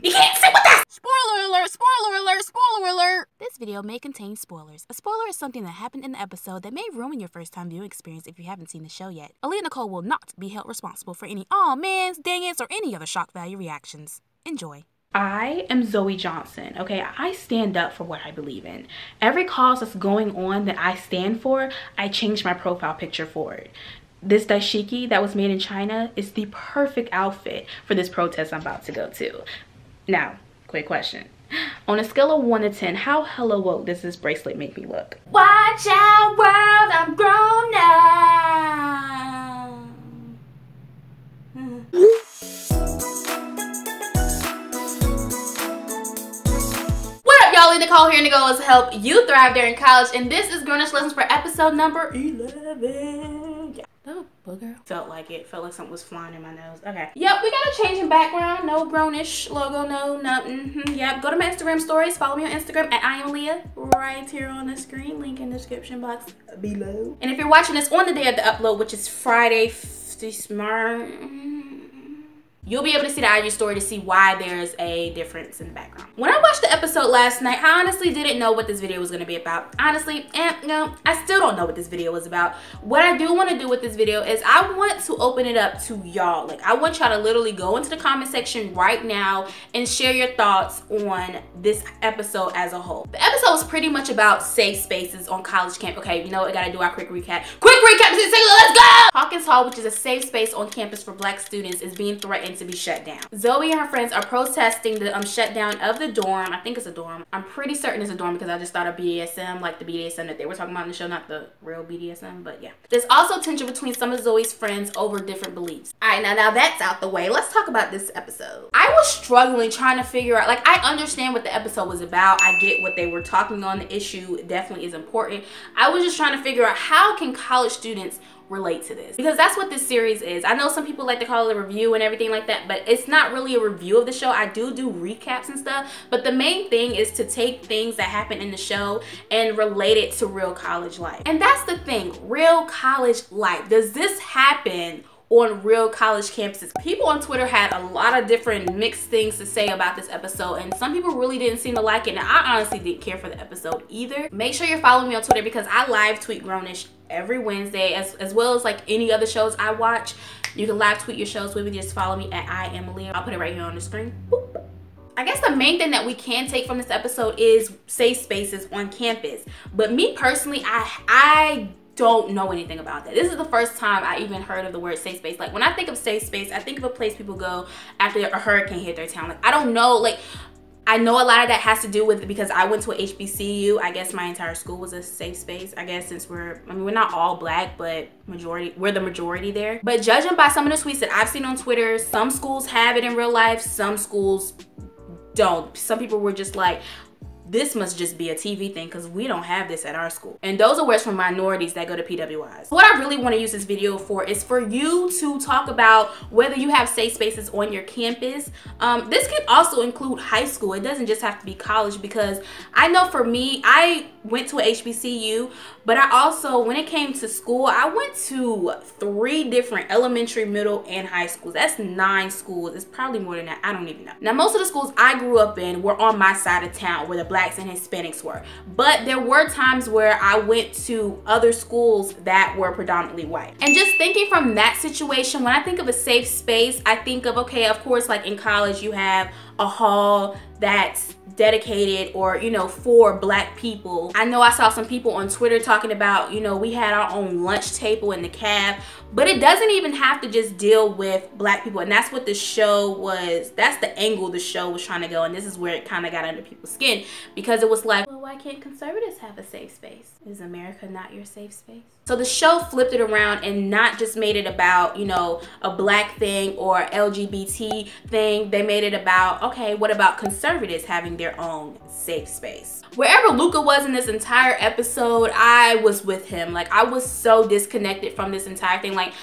You can't sit with us! Spoiler alert, spoiler alert, spoiler alert! This video may contain spoilers. A spoiler is something that happened in the episode that may ruin your first time viewing experience if you haven't seen the show yet. Aleigha and Nicole will not be held responsible for any aw man, dang it, or any other shock value reactions. Enjoy. I am Zoe Johnson, okay? I stand up for what I believe in. Every cause that's going on that I stand for, I change my profile picture for it. This dashiki that was made in China is the perfect outfit for this protest I'm about to go to. Now, quick question. On a scale of 1 to 10, how hella woke does this bracelet make me look? Watch out, world, I'm grown now. What up, y'all? Nicole here. Nicole is help you thrive during college, and this is Grownish Lessons for episode number 11. Oh, booger. Felt like it. Felt like something was flying in my nose. Okay. Yep, we got a change in background. No Grownish logo. No. Yep. Go to my Instagram stories. Follow me on Instagram at Aleigha. Right here on the screen. Link in the description box below. And if you're watching this on the day of the upload, which is Friday, you'll be able to see the IG story to see why there's a difference in the background. When I watched the episode last night, I honestly didn't know what this video was gonna be about. Honestly, no, I still don't know what this video was about. What I do wanna do with this video is I want to open it up to y'all. Like, I want y'all to literally go into the comment section right now and share your thoughts on this episode as a whole. The episode was pretty much about safe spaces on college camp. Okay, you know what, we gotta do our quick recap. Let's go! Hawkins Hall, which is a safe space on campus for Black students, is being threatened to be shut down. Zoe and her friends are protesting the shutdown of the dorm. I think it's a dorm. I'm pretty certain it's a dorm because I just thought of BDSM, like the BDSM that they were talking about in the show, not the real BDSM, but yeah. There's also tension between some of Zoe's friends over different beliefs. All right, now that's out the way. Let's talk about this episode. I was struggling trying to figure out, like, I understand what the episode was about. I get what they were talking on. The issue definitely is important. I was just trying to figure out how can college students relate to this, because that's what this series is. I know some people like to call it a review and everything like that, but it's not really a review of the show. I do recaps and stuff, but the main thing is to take things that happen in the show and relate it to real college life. And that's the thing, real college life. Does this happen on real college campuses? People on Twitter had a lot of different mixed things to say about this episode, and some people really didn't seem to like it, and I honestly didn't care for the episode either. Make sure you're following me on Twitter because I live tweet Grownish every Wednesday, as well as like any other shows I watch. You can live tweet your shows with me. Just follow me at I am Aleigha. I'll put it right here on the screen. Boop. I guess the main thing that we can take from this episode is safe spaces on campus. But me personally, I don't know anything about that. This is the first time I even heard of the word safe space. Like, when I think of safe space, I think of a place people go after a hurricane hit their town. Like, I don't know, like, I know a lot of that has to do with it because I went to a HBCU. I guess my entire school was a safe space. I guess since we're not all Black, but we're the majority there. But judging by some of the tweets that I've seen on Twitter, some schools have it in real life, some schools don't. Some people were just like, this must just be a TV thing because we don't have this at our school. And those are words from minorities that go to PWIs. What I really want to use this video for is for you to talk about whether you have safe spaces on your campus. This can also include high school. It doesn't just have to be college, because I know for me, I went to a HBCU, but I also, when it came to school, I went to 3 different elementary, middle, and high schools. That's 9 schools. It's probably more than that. I don't even know. Now, most of the schools I grew up in were on my side of town where the Blacks and Hispanics were. But there were times where I went to other schools that were predominantly white. And just thinking from that situation, when I think of a safe space, I think of, okay, of course, like in college, you have a hall that's dedicated or, you know, for Black people. I know I saw some people on Twitter talking about, you know, we had our own lunch table in the cab, but it doesn't even have to just deal with Black people. And that's what the show was, that's the angle the show was trying to go. And this is where it kind of got under people's skin, because it was like, well, why can't conservatives have a safe space? Is America not your safe space? So the show flipped it around and not just made it about, you know, a Black thing or LGBT thing. They made it about, okay, what about conservatives having their own safe space? Wherever Luca was in this entire episode, I was with him. Like, I was so disconnected from this entire thing. Like,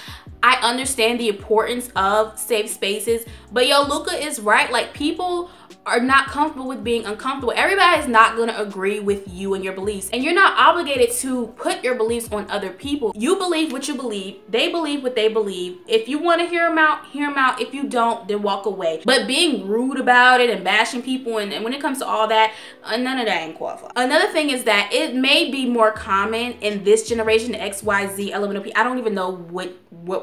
I understand the importance of safe spaces, but yo, Luca is right. Like, people are not comfortable with being uncomfortable. Everybody is not going to agree agree with you and your beliefs. And you're not obligated to put your beliefs on other people. You believe what you believe. They believe what they believe. If you want to hear them out, hear them out. If you don't, then walk away. But being rude about it and bashing people, and when it comes to all that, none of that ain't qualified. Another thing is that it may be more common in this generation, the XYZ element of people. I don't even know what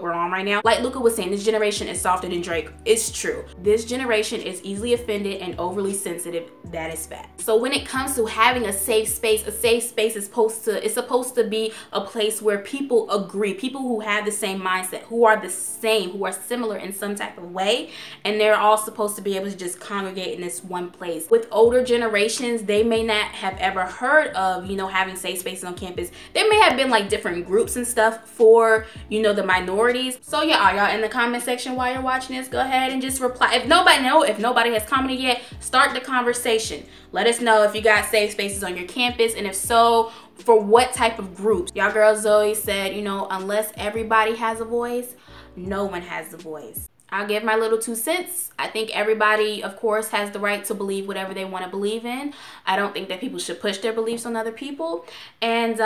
we're on right now. Like Luca was saying, this generation is softer than Drake. It's true. This generation is easily offended and overly sensitive. That is fact. So when it comes to having a safe space is supposed to be a place where people agree, people who have the same mindset, who are similar in some type of way, and they're all supposed to be able to just congregate in this one place. With older generations, they may not have ever heard of, you know, having safe spaces on campus. There may have been like different groups and stuff for, you know, the minorities. So yeah, are y'all in the comment section while you're watching this? Go ahead and just reply. If nobody has commented yet, start the conversation. Let us know if you got safe spaces on your campus, and if so, for what type of groups. Y'all girl Zoe said, you know, unless everybody has a voice, no one has a voice. I'll give my little 2 cents. I think everybody, of course, has the right to believe whatever they want to believe in. I don't think that people should push their beliefs on other people. And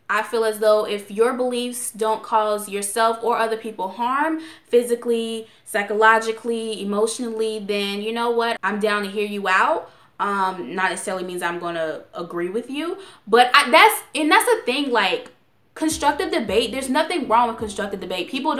I feel as though if your beliefs don't cause yourself or other people harm, physically, psychologically, emotionally, then you know what? I'm down to hear you out. Not necessarily means I'm going to agree with you. But that's the thing, like, constructive debate, there's nothing wrong with constructive debate. People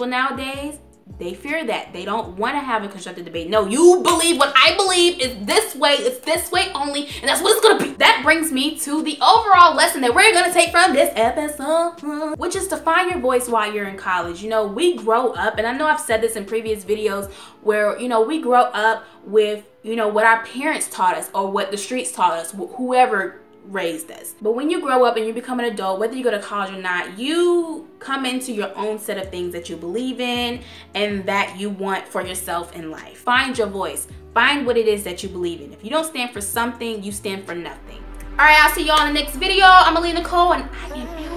nowadays, they fear that. They don't want to have a constructive debate. No, you believe what I believe is this way. It's this way only, and that's what it's gonna be. That brings me to the overall lesson that we're gonna take from this episode, which is to find your voice while you're in college. You know, we grow up, and I know I've said this in previous videos, where, you know, we grow up with, you know, what our parents taught us or what the streets taught us, whoever raised us. But when you grow up and you become an adult, whether you go to college or not, you come into your own set of things that you believe in and that you want for yourself in life. Find your voice. Find what it is that you believe in. If you don't stand for something, you stand for nothing. All right, I'll see y'all in the next video. I'm Aleigha Nicole, and I am out.